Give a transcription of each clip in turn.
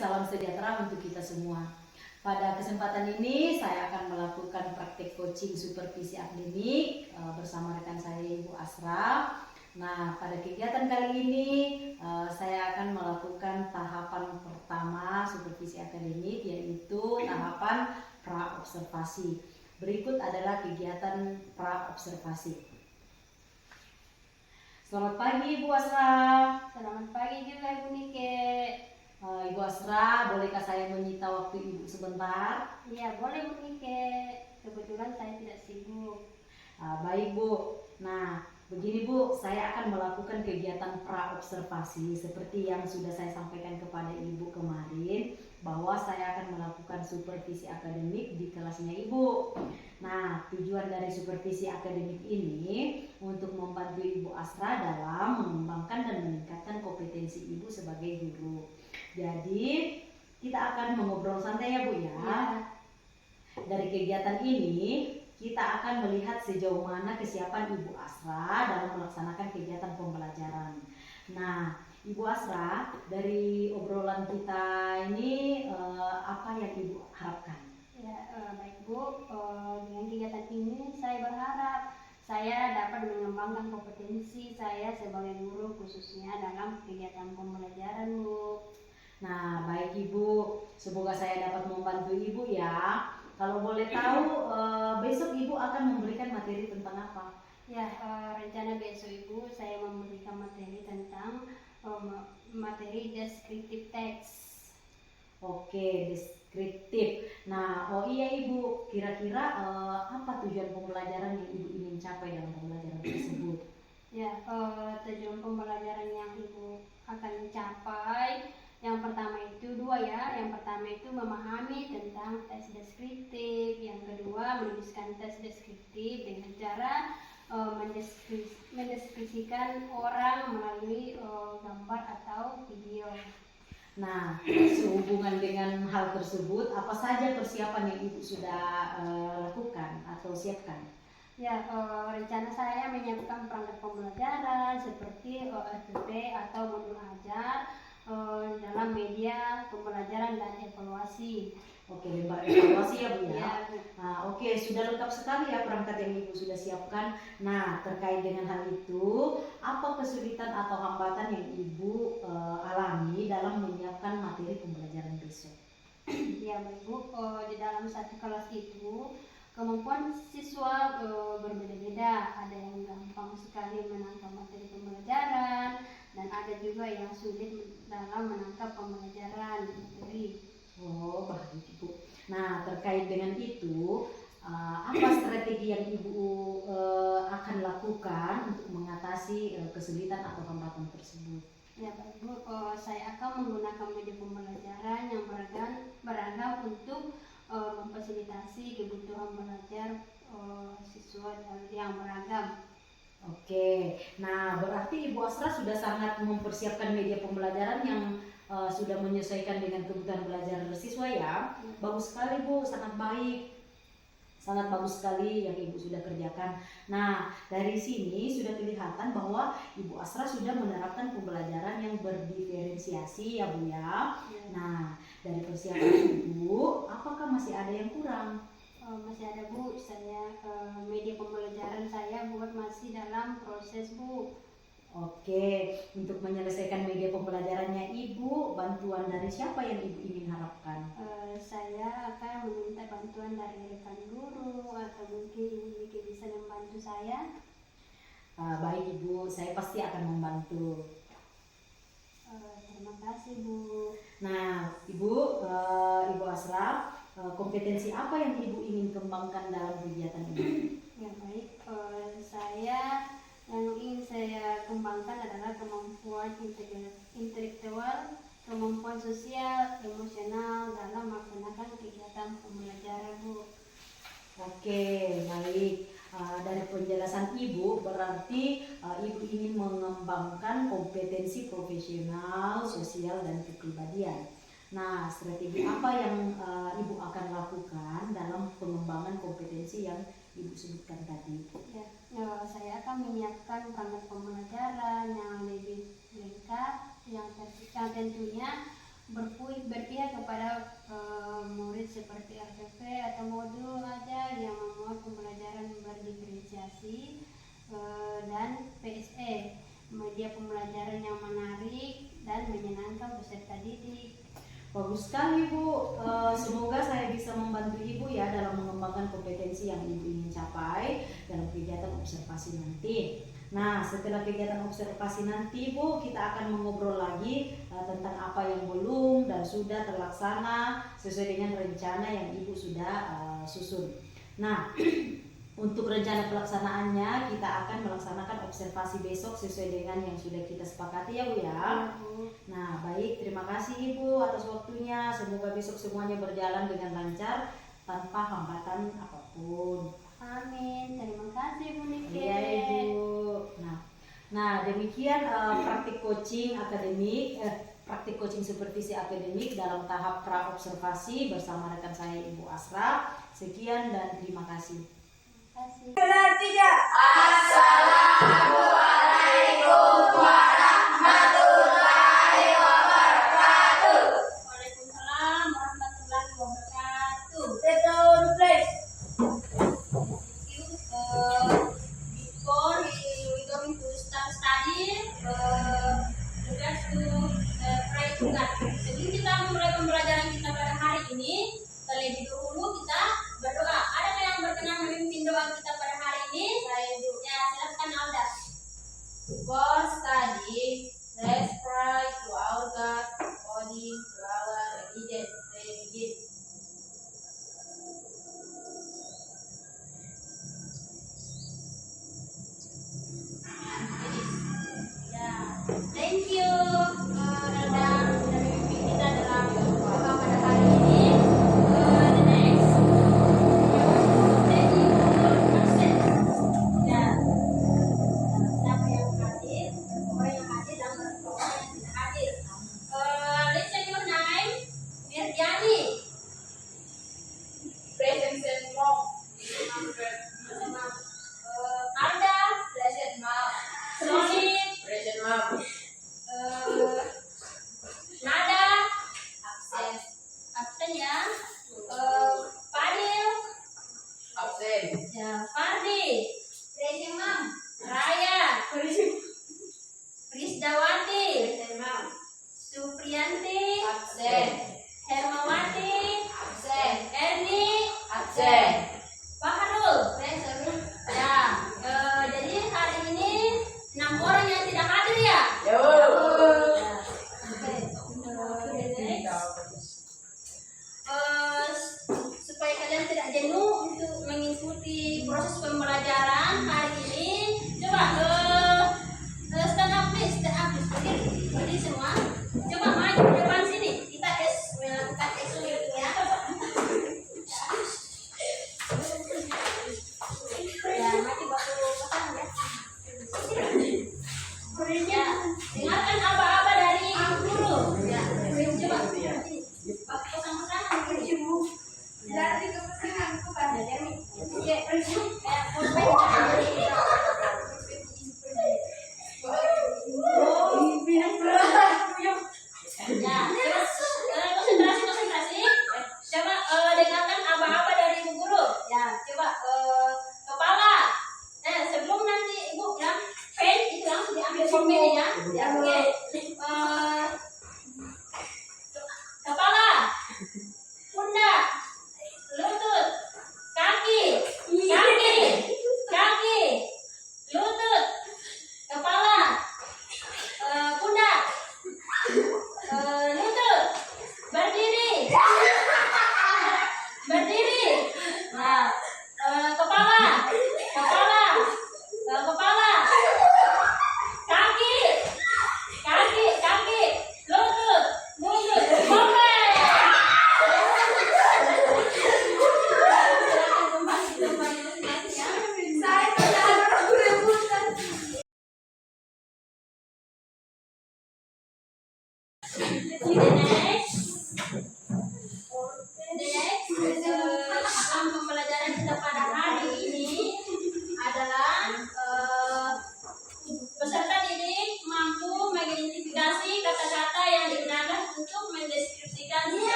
salam sejahtera untuk kita semua. Pada kesempatan ini saya akan melakukan praktek coaching supervisi akademik bersama rekan saya Ibu Asra. Nah, pada kegiatan kali ini saya akan melakukan tahapan pertama supervisi akademik, yaitu tahapan pra-observasi. Berikut adalah kegiatan pra-observasi. Selamat pagi Ibu Asra. Selamat pagi juga Ibu Nike. Ibu Asra, bolehkah saya menyita waktu Ibu sebentar? Iya, boleh Bu Nike. Kebetulan saya tidak sibuk. Baik Bu. Nah, begini Bu, saya akan melakukan kegiatan pra-observasi seperti yang sudah saya sampaikan kepada Ibu kemarin, bahwa saya akan melakukan supervisi akademik di kelasnya Ibu. Nah, tujuan dari supervisi akademik ini untuk membantu Ibu Asra dalam mengembangkan dan meningkatkan kompetensi Ibu sebagai guru. Jadi, kita akan mengobrol santai ya Bu ya. Dari kegiatan ini, kita akan melihat sejauh mana kesiapan Ibu Asra dalam melaksanakan kegiatan pembelajaran. Nah, Ibu Asra, dari obrolan kita ini apa yang Ibu harapkan? Ya, baik Bu. Dengan kegiatan ini saya berharap saya dapat mengembangkan kompetensi saya sebagai guru, khususnya dalam kegiatan pembelajaran Bu. Nah, baik Ibu, semoga saya dapat membantu Ibu ya. Kalau boleh tahu, besok Ibu akan memberikan materi tentang apa? Ya, rencana besok Ibu saya memberikan materi tentang materi descriptive text. Oke, deskriptif. Nah, oh iya Ibu, kira-kira apa tujuan pembelajaran yang Ibu ingin capai dalam pembelajaran tersebut? Ya, tujuan pembelajaran yang Ibu akan capai, yang pertama itu dua ya. Yang pertama itu memahami tentang tes deskriptif. Yang kedua, menuliskan tes deskriptif dengan cara mendeskripsikan orang melalui gambar atau video. Nah, sehubungan dengan hal tersebut, apa saja persiapan yang Ibu sudah lakukan atau siapkan? Ya, rencana saya menyiapkan perangkat pembelajaran seperti OSP atau modul ajar dalam media pembelajaran dan evaluasi. Oke, lembar evaluasi ya Bu ya. Ya. Nah, oke, sudah lengkap sekali ya perangkat yang Ibu sudah siapkan. Nah, terkait dengan hal itu, apa kesulitan atau hambatan yang Ibu alami dalam menyiapkan materi pembelajaran besok? Ya, baik Bu. Di dalam satu kelas itu kemampuan siswa berbeda-beda. Ada yang gampang sekali menangkap materi pembelajaran dan ada juga yang sulit dalam menangkap pembelajaran materi. Oh, baik Ibu. Nah, terkait dengan itu, apa strategi yang Ibu akan lakukan untuk mengatasi kesulitan atau hambatan tersebut? Ya, baik Bu. Saya akan menggunakan media pembelajaran yang beragam untuk memfasilitasi kebutuhan belajar siswa yang beragam. Oke, nah berarti Ibu Asra sudah sangat mempersiapkan media pembelajaran yang sudah menyesuaikan dengan kebutuhan belajar siswa ya. Bagus sekali Bu, sangat baik. Sangat bagus sekali yang Ibu sudah kerjakan. Nah, dari sini sudah kelihatan bahwa Ibu Asra sudah menerapkan pembelajaran yang berdiferensiasi ya Bu ya. Nah, dari persiapan Ibu, apakah masih ada yang kurang? Masih ada Bu, saya media pembelajaran saya buat masih dalam proses Bu. Oke, untuk menyelesaikan media pembelajarannya Ibu, bantuan dari siapa yang Ibu ingin harapkan? Saya akan meminta bantuan dari rekan guru atau mungkin Ibu bisa membantu saya. Baik Ibu, saya pasti akan membantu. Terima kasih Bu. Nah, Ibu Asra, kompetensi apa yang Ibu ingin kembangkan dalam kegiatan ini? Ya baik, yang ingin saya kembangkan adalah kemampuan intelektual, kemampuan sosial, emosional dalam melaksanakan kegiatan pembelajaran Bu. Oke, baik. Dari penjelasan Ibu, berarti Ibu ingin mengembangkan kompetensi profesional, sosial, dan kepribadian. Nah, strategi apa yang Ibu akan lakukan dalam pengembangan kompetensi yang Ibu sebutkan tadi? Ya, saya akan menyiapkan perangkat pembelajaran yang lebih lengkap, yang tentunya berpihak seperti RPP atau modul aja yang memuat pembelajaran berdiferensiasi, dan PSE, media pembelajaran yang menarik dan menyenangkan peserta didik. Bagus sekali Bu. Semoga saya bisa membantu Ibu ya dalam mengembangkan kompetensi yang Ibu ingin capai dalam kegiatan observasi nanti. Nah, setelah kegiatan observasi nanti Bu, kita akan mengobrol lagi tentang apa yang belum dan sudah terlaksana sesuai dengan rencana yang Ibu sudah susun. Nah, untuk rencana pelaksanaannya kita akan melaksanakan observasi besok sesuai dengan yang sudah kita sepakati ya Bu ya. Nah, baik, terima kasih Ibu atas waktunya. Semoga besok semuanya berjalan dengan lancar tanpa hambatan apapun. Amin. Terima kasih Bu Nike. Iya Ibu. Nah demikian praktik coaching supervisi akademik dalam tahap pra observasi bersama rekan saya Ibu Asra. Sekian dan terima kasih. Terima kasih. Assalamualaikum warahmatullahi wabarakatuh. Waalaikumsalam warahmatullahi wabarakatuh. Return place. Before we going to start study, regards to pray to God. Sebelum kita memulai pembelajaran kita pada hari ini, terlebih dahulu kita berdoa. Ada yang berkenan memimpin doa kita pada hari ini? Saya Bu. Ya, silakan Alda. Before study, let's pray to our God according to our religion. Let's begin. Ya, thank you Alda sudah memimpin kita dalam doa pada hari ini. The next, taking action. Ya, siapa yang hadir, orang yang hadir dan orang yang tidak hadir. Listen your name, Mirjani. Present mom. Alda, Present mom. Sony, Present mom. Nada, Absent. absen ya. Fadil, Absent. ya. Fardi, Present mom. Raya, Prisdawati, Present mom. Supriyanti, Absent. Hermawati, Absent. Erni, Absent. Fahrul. Present. Ya, jadi hari ini 6 orang yang tidak hadir ya. Yo. Ya. Oke. Next.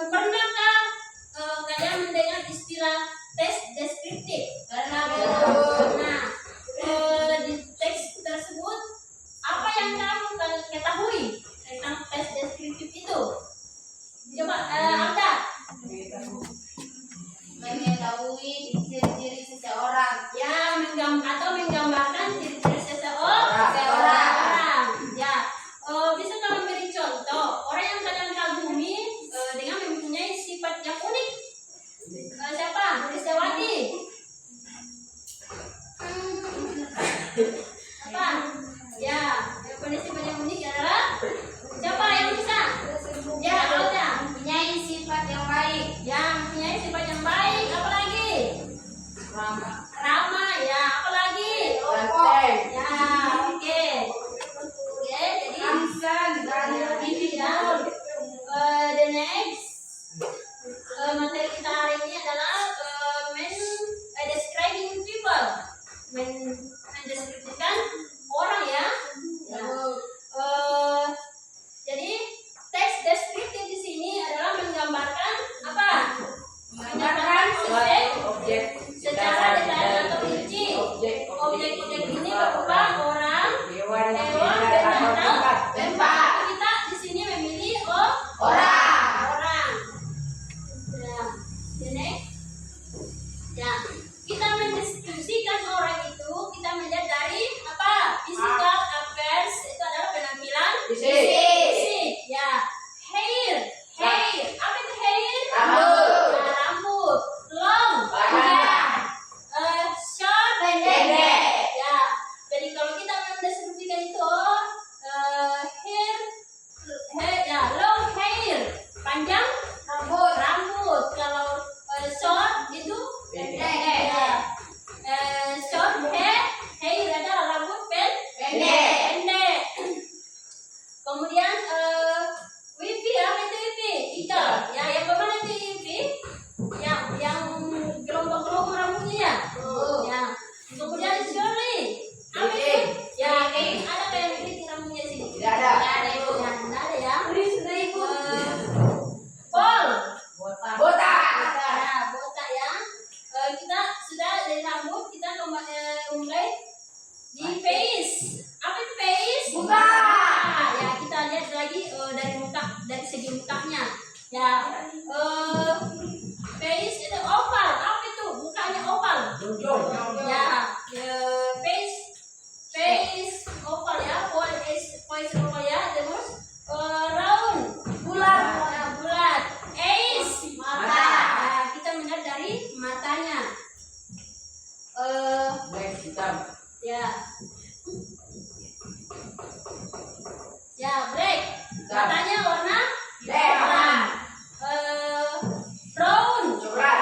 Pernahkah kalian mendengar istilah tes deskriptif? Pernah, Bu. Nah, di teks tersebut apa yang kamu ketahui tentang tes deskriptif itu? Coba Alda. Mengetahui ciri-ciri seseorang. Ya, menggambarkan ciri-ciri seseorang. Ya, bisa kamu beri contoh orang yang kalian kagumi dengan mempunyai sifat yang unik. Siapa? Rizawati. Apa? Ya, yang punya sifat yang unik adalah siapa yang bisa? Ya, Alda. Mempunyai sifat yang baik. Yang mempunyai sifat yang baik. Apa lagi? Ramah. Ya, apa lagi? Ya, oke. Oke, jadi ya. The next materi kita hari ini adalah describing people, mendeskripsikan orang ya. Ya. Jadi teks deskriptif di sini adalah menggambarkan apa? Menggambarkan objek secara detail atau rinci. Objek-objek ini berupa orang, hewan, benda atau tempat. Kita di sini memilih orang. Ya, the next. Ya, kita mendeskripsikan orang itu kita melihat dari apa? Physical appearance itu adalah penampilan fisik. Ya, hair. Apa itu hair? Rambut. Ya, rambut. Long. Short. Pendek. Ya, jadi kalau kita mendeskripsikan itu hair, ya, long hair, panjang rambut. Kalau short itu Pendek. ya. Short hair adalah rambut pendek. Kemudian wifi, apa itu wifi? Ikan. Ya, yang bagaimana itu wifi? Yang gelombang-gelombang rambutnya ya. Ya. Kemudian Shirley. Apa itu? Ya, ada kayak wifi rambutnya sini. Tidak ada. Ya, tidak ada ya. Paul. Botak. Ya, botak ya. Kita sudah dari rambut, kita mulai di face. Apa itu face? Muka. Ya, kita lihat lagi dari muka, dari segi mukanya. Ya, face itu oval. Apa itu? Mukanya oval. Ya, face oval ya. Face oval ya. Terus round. Bulat. Ya, bulat. Eyes. Mata. Ya, kita melihat dari matanya. Ya. Ya, black. Matanya warna Merah. brown. Coklat.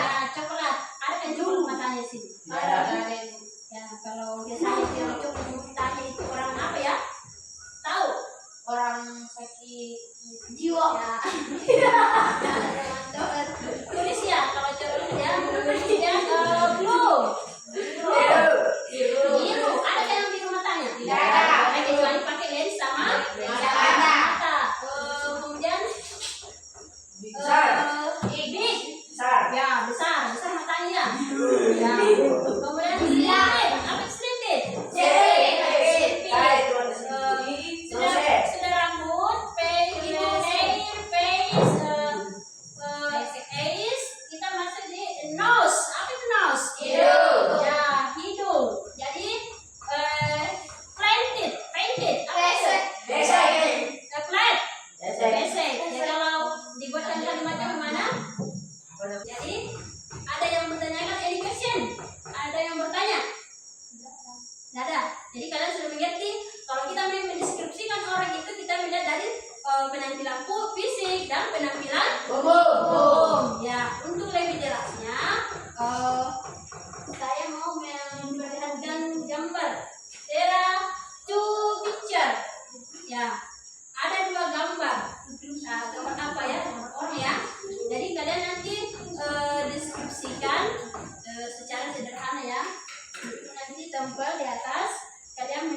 Ya, coklat. Ada kan coklat matanya sini? Ya, kalau biasanya yang coklat matanya itu orang apa ya? Tahu? Orang sakit jiwa. Ya. Tulis ya, kalau coklat ya. Ya, blue. Biru. Ada kan yang biru matanya? Tidak ada. Kecuali pakai lens sama Mata. Kemudian big. Besar. Ya, besar matanya. Ya. Kemudian slanted. Apa itu slanted? Sudah rambut, hair, face, eyes. Kita masuk di nose. Apa itu nose? Hidung. Ya, hidung. Jadi painted. Apa itu? Flat. Besek. Ya, kalau dibuatkan kalimatnya kemana? Jadi ada yang bertanyakan any question? Ada yang bertanya? Tidak ada. Jadi kalian sudah mengerti kalau kita mendeskripsikan orang itu kita melihat dari penampilan fisik dan penampilan umum. Ya, untuk lebih jelasnya saya mau memperlihatkan gambar. There are two picture. Ya, ada dua gambar. Nah, gambar apa ya? Orang ya. Jadi kalian nanti deskripsikan secara sederhana ya. Nanti tempel di atas. Kalian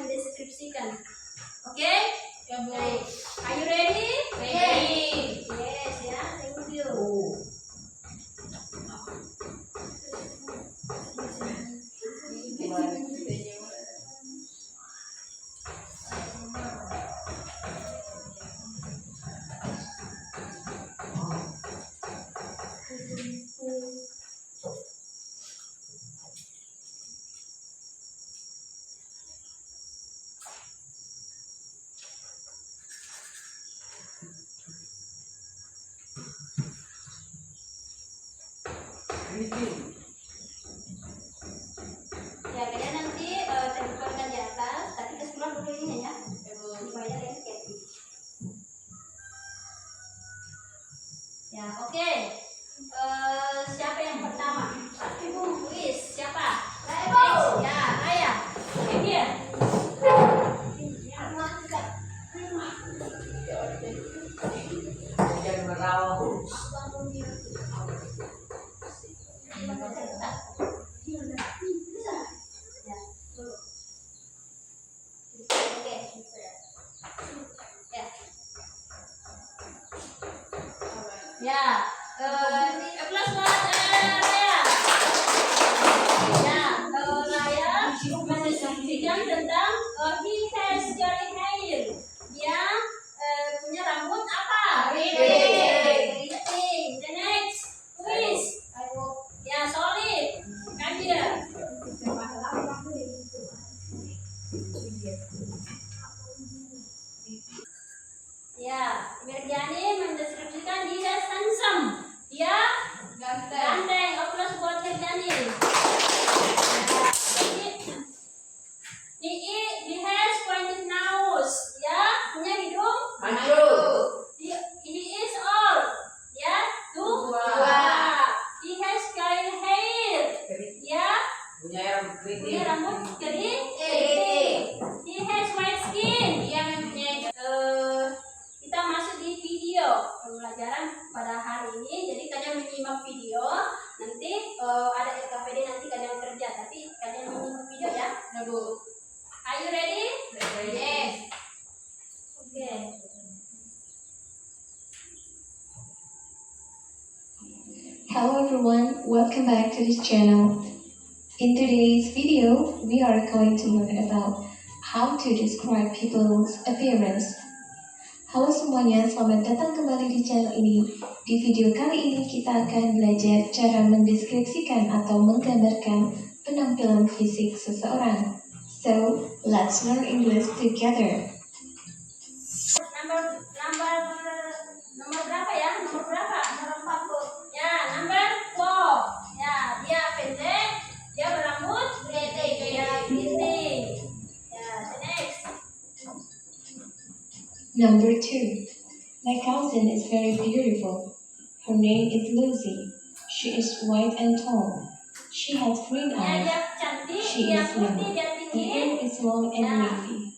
Ya, kalian nanti terbukakan di atas, tapi ke sekolah dulu ini ya. Supaya lengket. Ya, oke. Siapa yang pertama? Ibu, Luis, siapa? Ibu. Ya, Raya. Oke, dia. Ya, plus buat Raya. Ya, Raya mendeskripsikan tentang he has curly hair. Dia punya rambut apa? Keriting. The next, Luis. Ya, solid. Kan dia. Ya, Merdiani mendeskripsikan dia handsome. Dia ganteng. Plus buat Merdiani. He has pointed nose. Ya, punya hidung He is old. Ya, tua. He has curly hair. Ya, punya rambut keriting. He has white skin. Dia mempunyai kita masuk di video pembelajaran pada hari ini. Jadi kalian menyimak video. Nanti ada LKPD nanti kalian kerja. Tapi kalian menyimak video ya. Are you ready? Yes. Okay. Hello everyone, welcome back to this channel. In today's video, we are going to learn about how to describe people's appearance. Halo semuanya, selamat datang kembali di channel ini. Di video kali ini kita akan belajar cara mendeskripsikan atau menggambarkan penampilan fisik seseorang. So, let's learn English together. Nomor berapa ya? Nomor berapa? Nomor 40. Ya, number 4. Ya, dia pendek, dia berambut keriting. Ya, keriting. Ya, the next. Number 2. My cousin is very beautiful. Her name is Lucy. She is white and tall. She has green Ya, eyes. dia cantik, She dia is putih, young. dia Her tinggi. hair is long and Yeah. wavy.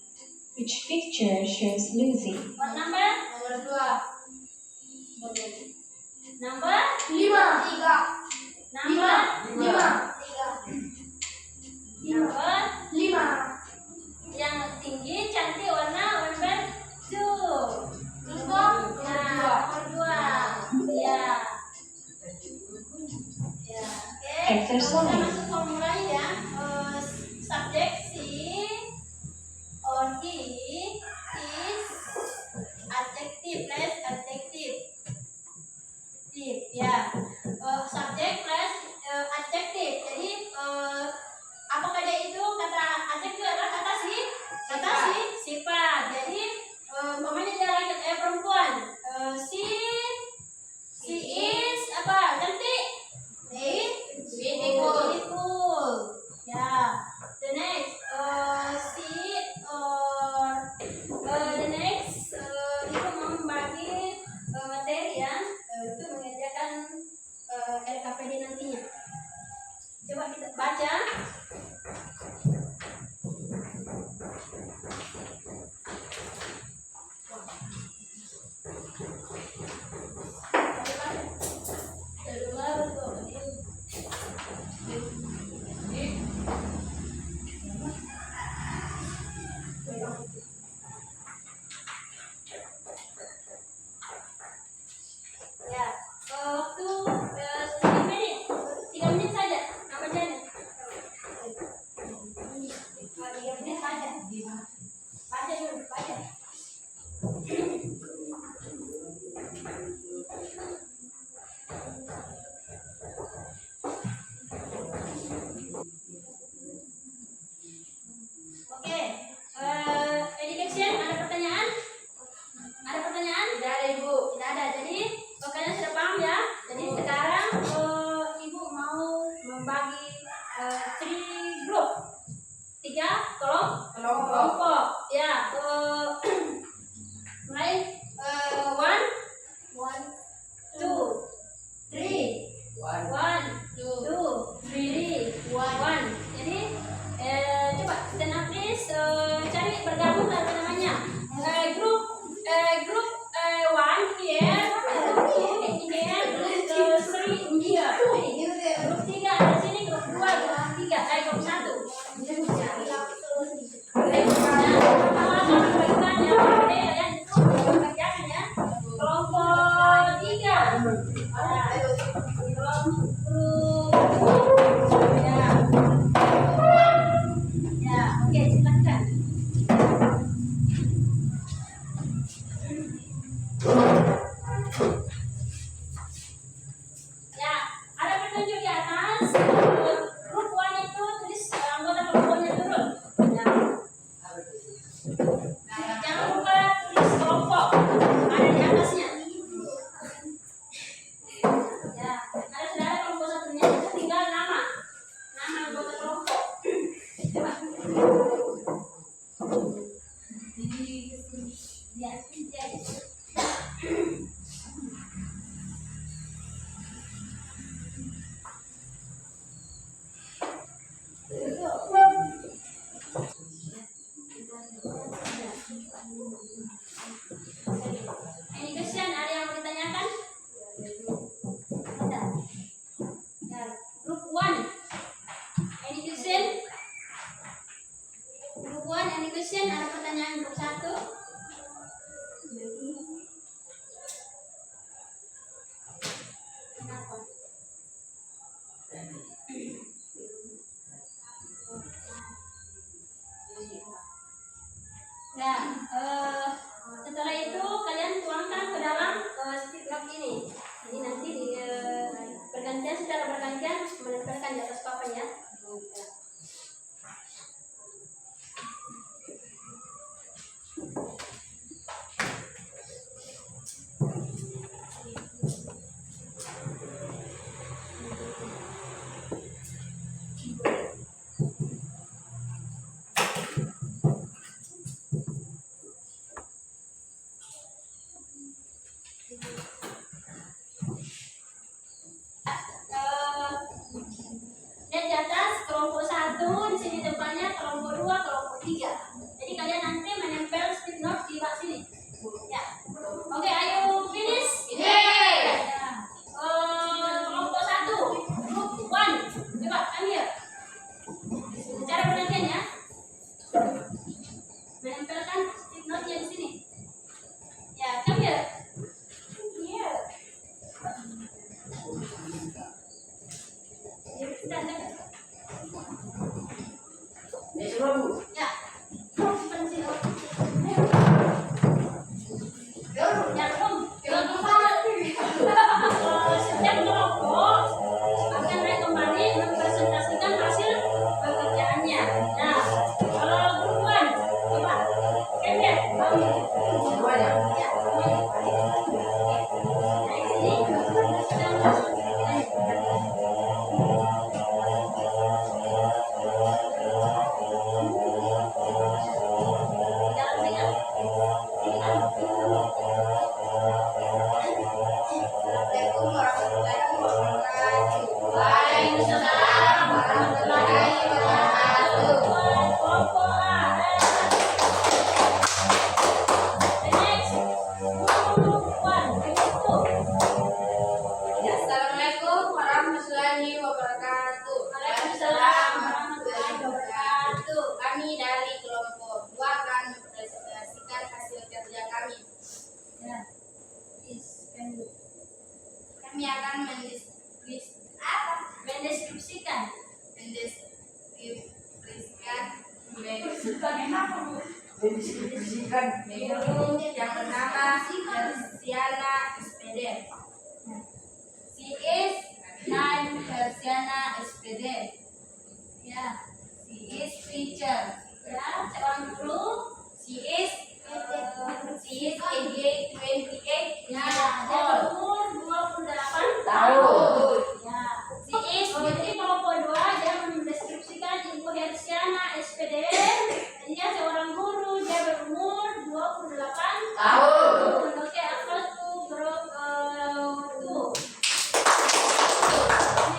Which picture shows Lucy? What number? Nomor 2. Number? 5. Number? 5. Number? 5. Yang tinggi, cantik, warna number 2. Terus kok? Nomor 2. Ya. Ya, oke. Exercise. Kita masuk formulanya ya. Subjek si or he is adjective plus adjective. Ya. Subjek plus adjective. Jadi apakah dia itu kata adjective adalah kata sifat. Jadi umpamanya dia laki perempuan. She is apa? Cantik. Beautiful. kami akan mendeskripsikan burung yang bernama Persiana Speder. She is named Persiana Speder. Ya, she is teacher. Ya, seorang guru. She is 28. Ya, dia berumur 28 tahun. Ya, she is jadi kelompok 2 dia mendeskripsikan Ibu Persiana Speder. Dia seorang guru, dia berumur 28 tahun. Oke, apa tuh bro? Tuh.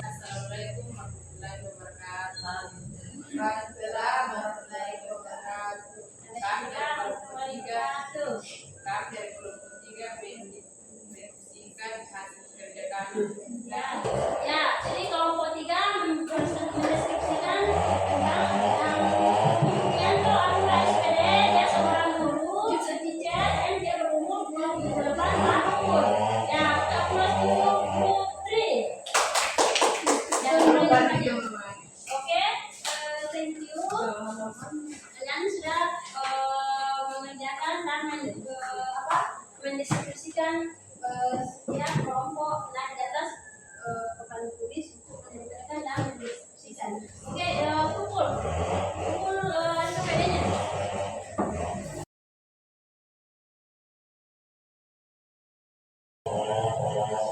Assalamualaikum warahmatullahi wabarakatuh. Waalaikumsalam warahmatullahi wabarakatuh. Kami dari kelompok 3 mendeskripsikan hasil kerja kami. Ya, jadi kelompok 3 mendeskripsikan tentang Yulianto Aruna SPD. Dia seorang guru, teacher, dan dia berumur 28 tahun. Ya, kita mulai dulu Putri. Oke, thank you. Kalian sudah mengerjakan dan mendeskripsikan setiap kelompok dan di atas papan tulis untuk menjelaskan dan mendeskripsikan. Oke, kumpul PPD-nya.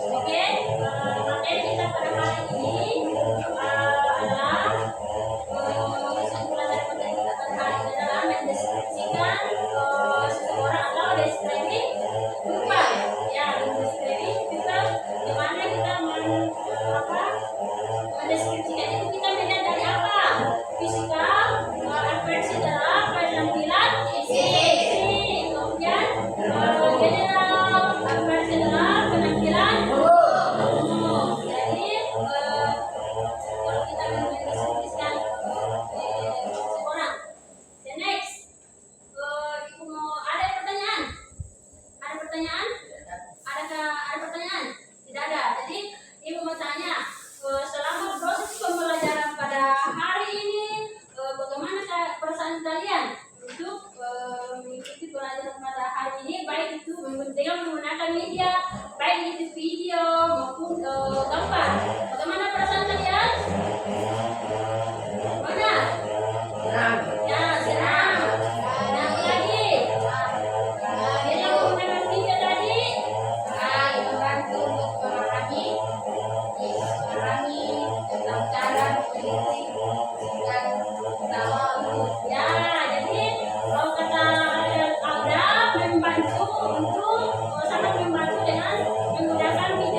Oke, materi kita pada hari ini adalah kesimpulan dari materi kita pada hari ini adalah mendeskripsikan seseorang atau describing people. Ya, describing people di mana kita mendeskripsikan itu kita melihat dari apa? Fisikal, adversi adalah penampilan fisik, kemudian general adversi adalah penampilan umum. Jadi kalau kita mendeskripsikan seseorang, the next, ibu mau ada pertanyaan? Ada pertanyaan? Ada pertanyaan? Tidak ada. Jadi ibu mau tanya, selama proses pembelajaran pada hari ini, bagaimana perasaan kalian untuk mengikuti pelajaran pada hari ini, baik itu dengan menggunakan media, baik itu video maupun gambar. Bagaimana perasaan kalian? Mana? Ya, senang. Senang lagi. Dengan menggunakan video tadi, Membantu untuk memahami tentang cara mendeskripsikan ya, jadi kalau kata Alda membantu untuk sangat membantu dengan menggunakan video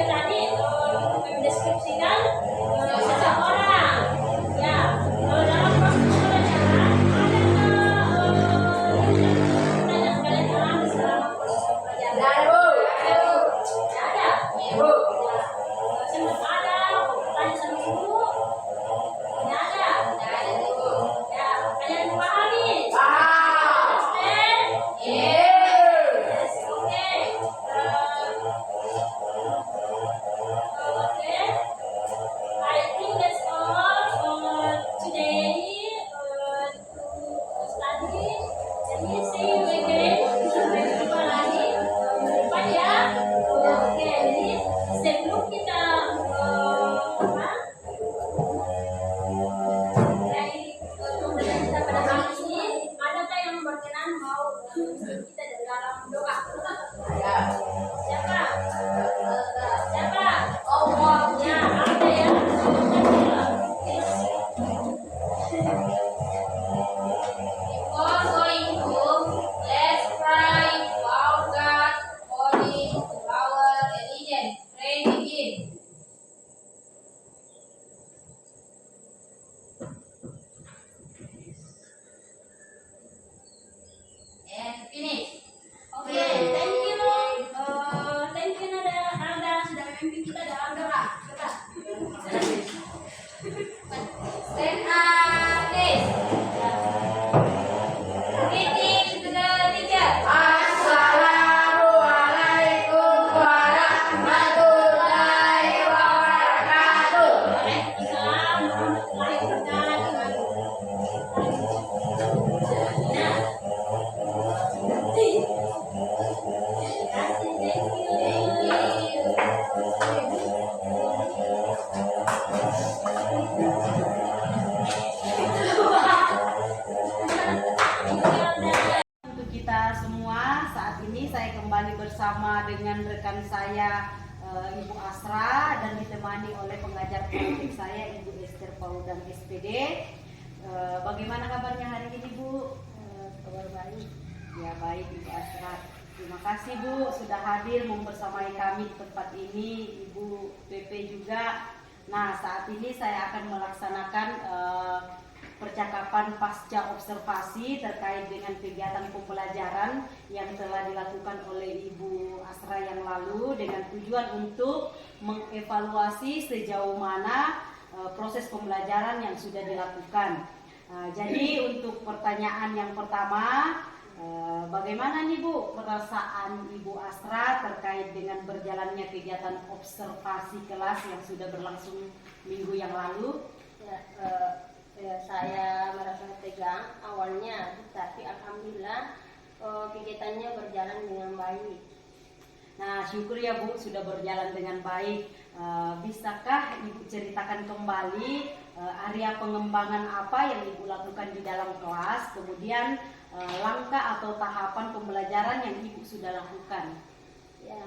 Ibu Asra dan ditemani oleh pengajar praktik saya Ibu Esther Paudang SPD. Bagaimana kabarnya hari ini Bu? Kabar baik. Ya baik Ibu Asra. Terima kasih Bu sudah hadir membersamai kami di tempat ini, Ibu PP juga. Nah saat ini saya akan melaksanakan percakapan pasca observasi terkait dengan kegiatan pembelajaran yang telah dilakukan oleh Ibu Asra yang lalu dengan tujuan untuk mengevaluasi sejauh mana proses pembelajaran yang sudah dilakukan. Jadi untuk pertanyaan yang pertama, bagaimana nih Bu perasaan Ibu Asra terkait dengan berjalannya kegiatan observasi kelas yang sudah berlangsung minggu yang lalu? Saya merasa tegang awalnya, tapi alhamdulillah kegiatannya berjalan dengan baik. Nah, syukur ya Bu sudah berjalan dengan baik. Bisakah Ibu ceritakan kembali area pengembangan apa yang Ibu lakukan di dalam kelas, kemudian langkah atau tahapan pembelajaran yang Ibu sudah lakukan? Ya,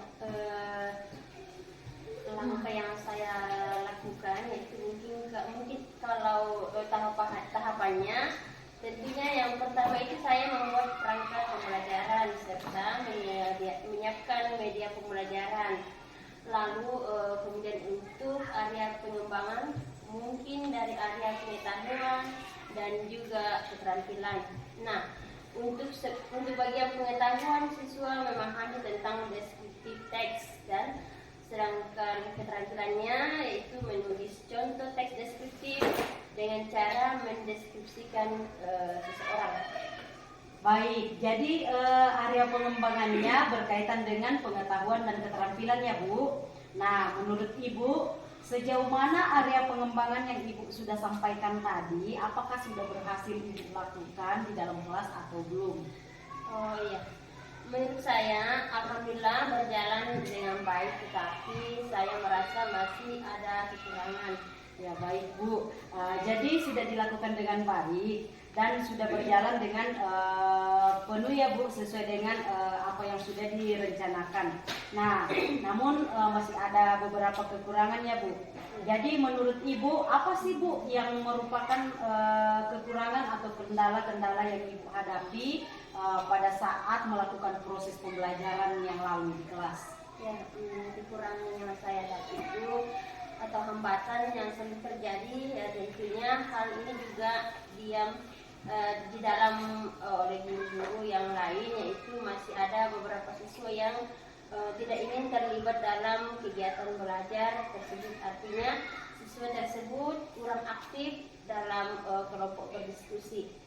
langkah yang saya lakukan itu mungkin kalau tahapannya tentunya yang pertama itu saya membuat perangkat pembelajaran serta menyiapkan media pembelajaran. Lalu kemudian untuk area pengembangan mungkin dari area pengetahuan dan juga keterampilan. Nah, untuk bagian pengetahuan siswa memahami tentang deskriptif teks dan sedangkan keterampilannya yaitu menulis contoh teks deskriptif dengan cara mendeskripsikan seseorang. Baik, jadi area pengembangannya berkaitan dengan pengetahuan dan keterampilan ya Bu. Nah, menurut Ibu, sejauh mana area pengembangan yang Ibu sudah sampaikan tadi, apakah sudah berhasil Ibu lakukan di dalam kelas atau belum? Oh iya, menurut saya alhamdulillah berjalan dengan baik, tetapi saya merasa masih ada kekurangan. Ya baik Bu, jadi sudah dilakukan dengan baik dan sudah berjalan dengan penuh ya Bu, sesuai dengan apa yang sudah direncanakan. Nah, namun masih ada beberapa kekurangan ya Bu. Jadi menurut Ibu, apa sih Bu yang merupakan kekurangan atau kendala-kendala yang Ibu hadapi pada saat melakukan proses pembelajaran yang lalu di kelas? Ya, kekurangan yang saya hadapi itu atau hambatan yang sering terjadi ya tentunya hal ini juga di dalam oleh guru-guru yang lain, yaitu masih ada beberapa siswa yang tidak ingin terlibat dalam kegiatan belajar tersebut. Artinya siswa tersebut kurang aktif dalam kelompok berdiskusi.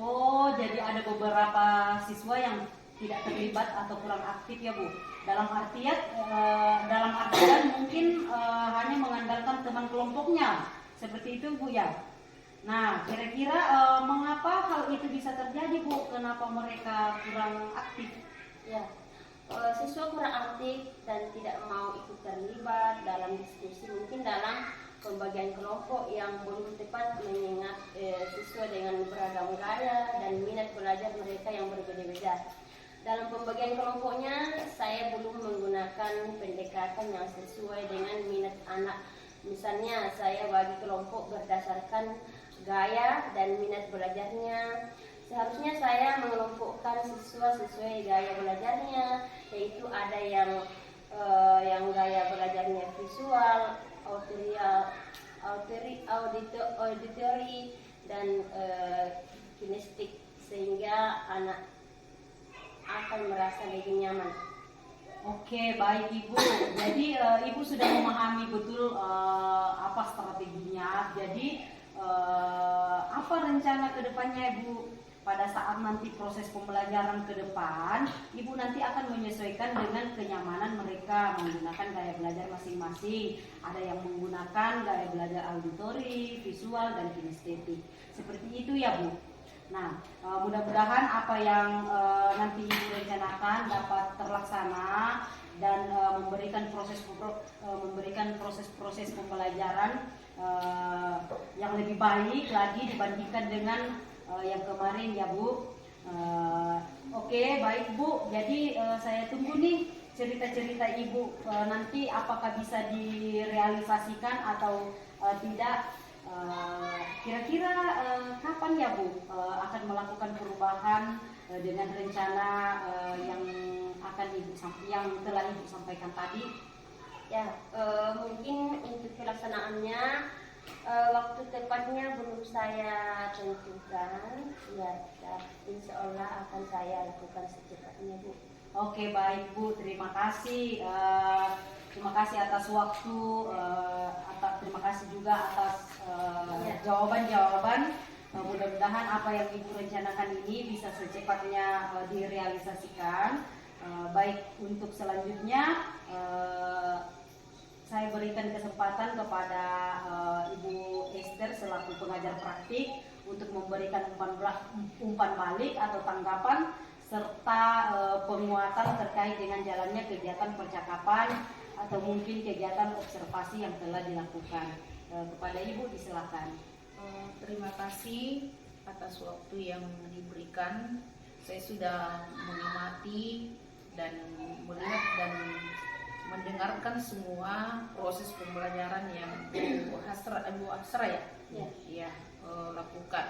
Oh, jadi ada beberapa siswa yang tidak terlibat atau kurang aktif ya Bu. Dalam artian mungkin hanya mengandalkan teman kelompoknya, seperti itu Bu ya. Nah, kira-kira mengapa hal itu bisa terjadi Bu? Kenapa mereka kurang aktif? Ya, siswa kurang aktif dan tidak mau ikut terlibat dalam diskusi, mungkin dalam pembagian kelompok yang belum tepat mengingat siswa dengan beragam gaya dan minat belajar mereka yang berbeda-beda. Dalam pembagian kelompoknya, saya belum menggunakan pendekatan yang sesuai dengan minat anak. Misalnya, saya bagi kelompok berdasarkan gaya dan minat belajarnya. Seharusnya saya mengelompokkan siswa sesuai gaya belajarnya, yaitu ada yang gaya belajarnya visual, auditory, dan kinestik, sehingga anak akan merasa lebih nyaman. Oke, baik Ibu. Jadi Ibu sudah memahami betul apa strateginya. Jadi apa rencana ke depannya Ibu? Pada saat nanti proses pembelajaran ke depan, Ibu nanti akan menyesuaikan dengan kenyamanan mereka menggunakan gaya belajar masing-masing. Ada yang menggunakan gaya belajar auditori, visual, dan kinestetik. Seperti itu ya Bu. Nah, mudah-mudahan apa yang nanti Ibu rencanakan dapat terlaksana dan memberikan proses pembelajaran yang lebih baik lagi dibandingkan dengan yang kemarin ya Bu. Oke, baik Bu. Jadi saya tunggu nih cerita-cerita Ibu nanti apakah bisa direalisasikan atau tidak? Kira-kira kapan ya Bu akan melakukan perubahan dengan rencana yang yang telah Ibu sampaikan tadi? Ya, mungkin untuk pelaksanaannya waktu tepatnya belum saya tentukan. Ya, insya Allah akan saya lakukan secepatnya, Bu. Oke, baik Bu, terima kasih. Terima kasih atas waktu, terima kasih juga atas jawaban-jawaban. Mudah-mudahan apa yang Ibu rencanakan ini bisa secepatnya direalisasikan. Baik, untuk selanjutnya saya berikan kesempatan kepada Ibu Esther selaku pengajar praktik untuk memberikan umpan balik atau tanggapan serta penguatan terkait dengan jalannya kegiatan percakapan atau mungkin kegiatan observasi yang telah dilakukan. Kepada Ibu disilakan. Terima kasih atas waktu yang diberikan. Saya sudah mengamati dan melihat dan mendengarkan semua proses pembelajaran yang Bu Asra lakukan,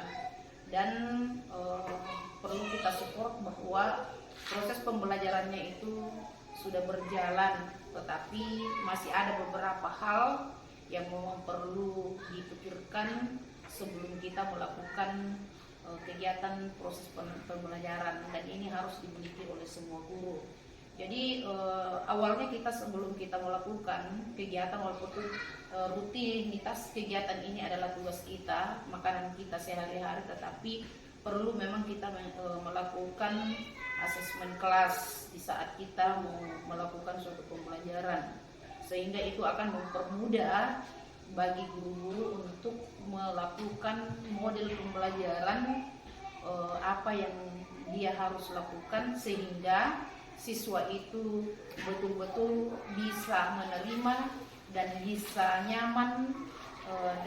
dan perlu kita support bahwa proses pembelajarannya itu sudah berjalan, tetapi masih ada beberapa hal yang memang perlu dipikirkan sebelum kita melakukan kegiatan proses pembelajaran, dan ini harus dimiliki oleh semua guru. Jadi awalnya kita sebelum kita melakukan kegiatan, walaupun rutinitas kegiatan ini adalah tugas kita, makanan kita sehari-hari, tetapi perlu memang kita melakukan asesmen kelas di saat kita mau melakukan suatu pembelajaran, sehingga itu akan mempermudah bagi guru-guru untuk melakukan model pembelajaran apa yang dia harus lakukan, sehingga siswa itu betul-betul bisa menerima dan bisa nyaman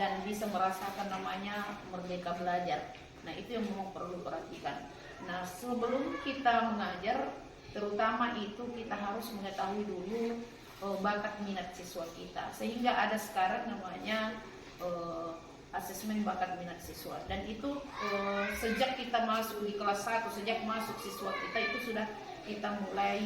dan bisa merasakan namanya merdeka belajar. Nah, itu yang memang perlu perhatikan. Nah, sebelum kita mengajar, terutama itu kita harus mengetahui dulu bakat minat siswa kita, sehingga ada sekarang namanya asesmen bakat minat siswa, dan itu sejak kita masuk di kelas 1, sejak masuk siswa kita itu sudah kita mulai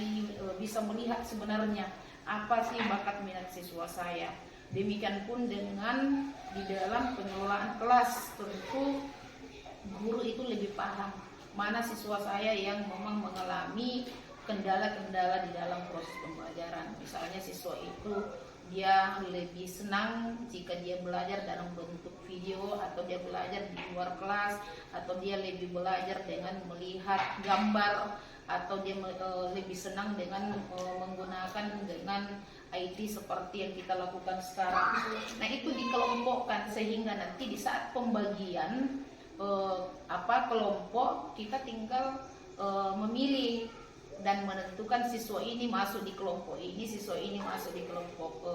bisa melihat sebenarnya apa sih bakat minat siswa saya. Demikian pun dengan di dalam pengelolaan kelas, tentu guru itu lebih paham mana siswa saya yang memang mengalami kendala-kendala di dalam proses pembelajaran. Misalnya siswa itu dia lebih senang jika dia belajar dalam bentuk video, atau dia belajar di luar kelas, atau dia lebih belajar dengan melihat gambar, atau dia lebih senang dengan menggunakan dengan IT seperti yang kita lakukan sekarang. Nah, itu dikelompokkan sehingga nanti di saat pembagian kelompok, kita tinggal memilih dan menentukan siswa ini masuk di kelompok ini, siswa ini masuk di kelompok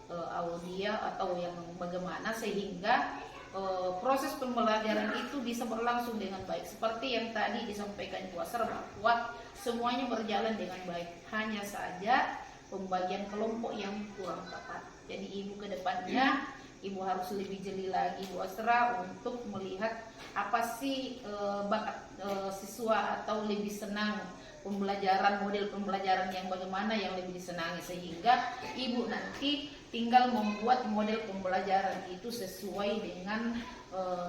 audia atau yang bagaimana, sehingga proses pembelajaran itu bisa berlangsung dengan baik. Seperti yang tadi disampaikan Bu Asra, bahwa semuanya berjalan dengan baik, hanya saja pembagian kelompok yang kurang tepat. Jadi Ibu ke depannya, Ibu harus lebih jeli lagi Bu Asra untuk melihat apa sih bakat siswa, atau lebih senang pembelajaran, model pembelajaran yang bagaimana yang lebih disenangi, sehingga Ibu nanti tinggal membuat model pembelajaran itu sesuai dengan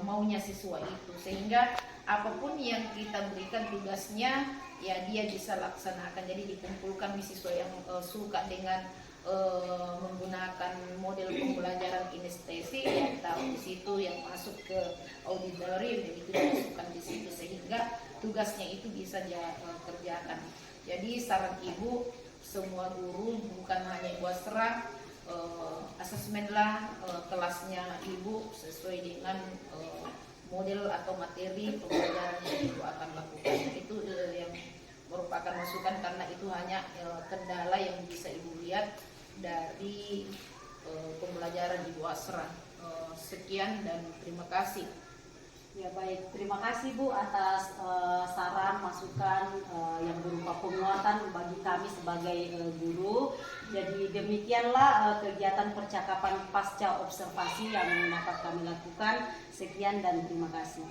maunya siswa itu, sehingga apapun yang kita berikan tugasnya ya dia bisa laksanakan. Jadi dikumpulkan siswa yang suka dengan menggunakan model pembelajaran kinestesi, yang tahu di situ, yang masuk ke auditorium, jadi itu dimasukkan di situ, sehingga tugasnya itu bisa dia kerjakan. Jadi saran Ibu, semua guru, bukan hanya Ibu Asra, asesmenlah kelasnya Ibu sesuai dengan model atau materi pembelajaran yang Ibu akan lakukan. Itu yang merupakan masukan, karena itu hanya kendala yang bisa Ibu lihat dari pembelajaran Ibu Asra. Sekian dan terima kasih. Ya baik, terima kasih Bu atas saran, masukan yang berupa penguatan bagi kami sebagai guru. Jadi demikianlah kegiatan percakapan pasca observasi yang dapat kami lakukan. Sekian dan terima kasih.